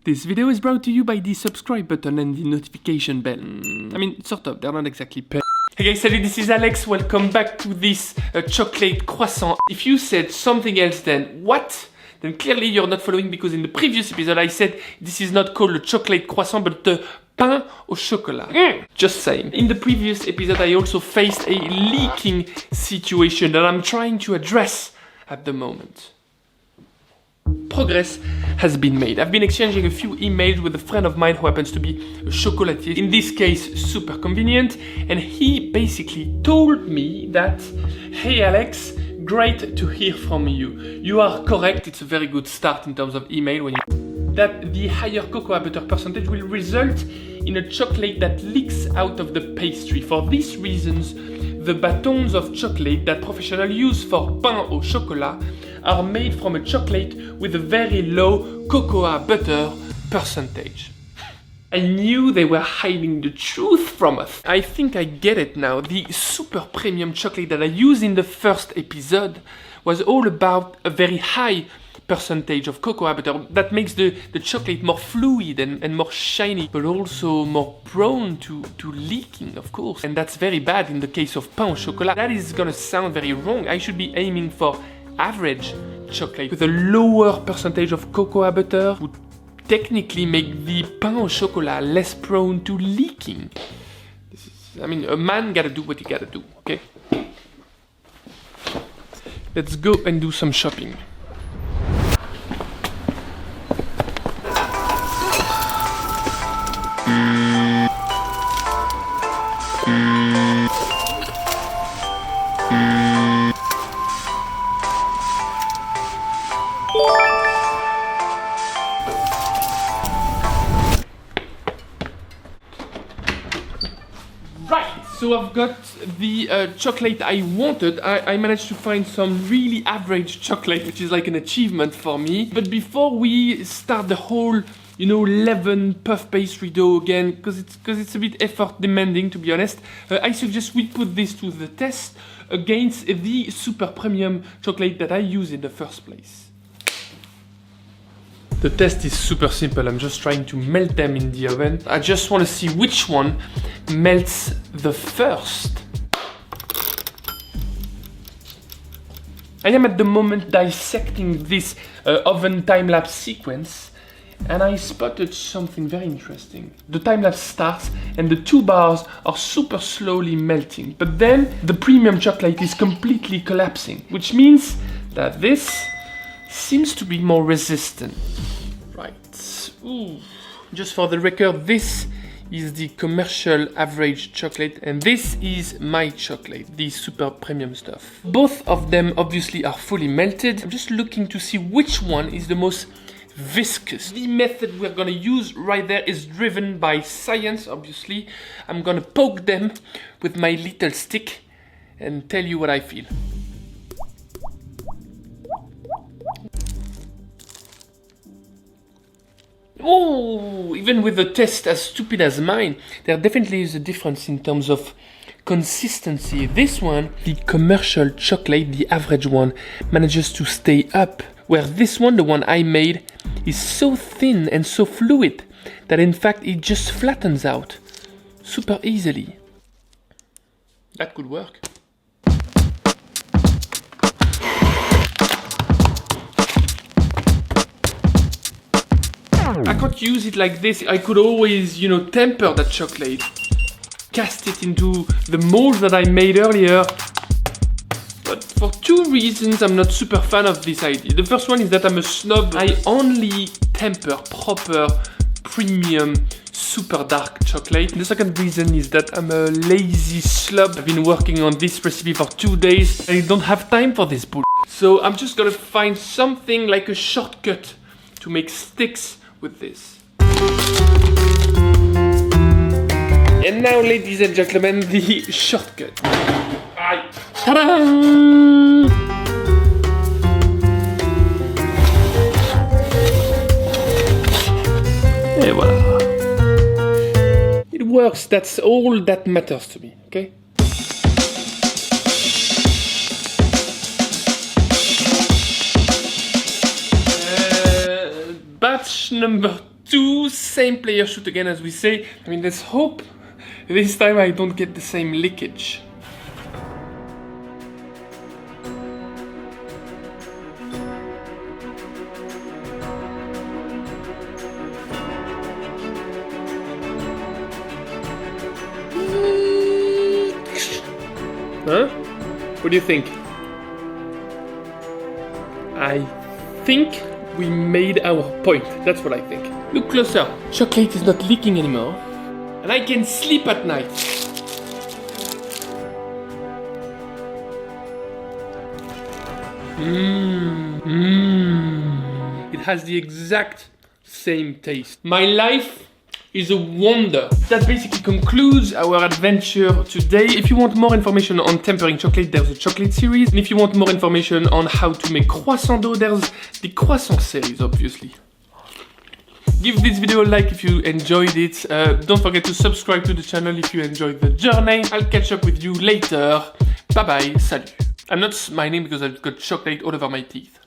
This video is brought to you by the subscribe button and the notification bell. I mean, sort of, they're not exactly pay. Hey guys, salut, this is Alex. Welcome back to this chocolate croissant. If you said something else then what? Then clearly you're not following, because in the previous episode I said this is not called a chocolate croissant but the pain au chocolat. Just saying. In the previous episode I also faced a leaking situation that I'm trying to address at the moment. Progress has been made. I've been exchanging a few emails with a friend of mine who happens to be a chocolatier. In this case, super convenient. And he basically told me that, hey Alex, great to hear from you. You are correct, it's a very good start in terms of email when you... that the higher cocoa butter percentage will result in a chocolate that leaks out of the pastry. For these reasons, the batons of chocolate that professionals use for pain au chocolat are made from a chocolate with a very low cocoa butter percentage. I knew they were hiding the truth from us. I think I get it now. The super premium chocolate that I used in the first episode was all about a very high percentage of cocoa butter that makes the chocolate more fluid and more shiny, but also more prone to leaking, of course. And that's very bad in the case of pain au chocolat. That is gonna sound very wrong. I should be aiming for average chocolate with a lower percentage of cocoa butter would technically make the pain au chocolat less prone to leaking. I mean, a man gotta do what he gotta do, okay? Let's go and do some shopping. So I've got the chocolate I wanted. I managed to find some really average chocolate, which is like an achievement for me. But before we start the whole, leaven puff pastry dough again, because it's a bit effort demanding, to be honest, I suggest we put this to the test against the super premium chocolate that I use in the first place. The test is super simple. I'm just trying to melt them in the oven. I just want to see which one melts the first. I am at the moment dissecting this oven time-lapse sequence, and I spotted something very interesting. The time-lapse starts and the two bars are super slowly melting, but then the premium chocolate is completely collapsing, which means that this seems to be more resistant. Right. Ooh. Just for the record, this is the commercial average chocolate and this is my chocolate, the super premium stuff. Both of them obviously are fully melted. I'm just looking to see which one is the most viscous. The method we're gonna use right there is driven by science, obviously. I'm gonna poke them with my little stick and tell you what I feel. Oh, even with a test as stupid as mine, there definitely is a difference in terms of consistency. This one, the commercial chocolate, the average one, manages to stay up, where this one, the one I made, is so thin and so fluid that in fact it just flattens out super easily. That could work. I can't use it like this. I could always, temper that chocolate. Cast it into the mold that I made earlier. But for two reasons, I'm not super fan of this idea. The first one is that I'm a snob. I only temper proper, premium, super dark chocolate. And the second reason is that I'm a lazy slob. I've been working on this recipe for 2 days. I don't have time for this bull. So I'm just gonna find something like a shortcut to make sticks with this. And now, ladies and gentlemen, the shortcut. Ta-da! Et voilà. It works, that's all that matters to me, okay? Batch number 2, same player shoot again as we say. I mean, let's hope this time I don't get the same leakage. Huh? What do you think? I think we made our point. That's what I think. Look closer. Chocolate is not leaking anymore. And I can sleep at night. It has the exact same taste. My life is a wonder. That basically concludes our adventure today. If you want more information on tempering chocolate, there's a chocolate series. And if you want more information on how to make croissant dough, there's the croissant series, obviously. Give this video a like if you enjoyed it. Don't forget to subscribe to the channel if you enjoyed the journey. I'll catch up with you later. Bye bye, salut. I'm not smiling because I've got chocolate all over my teeth.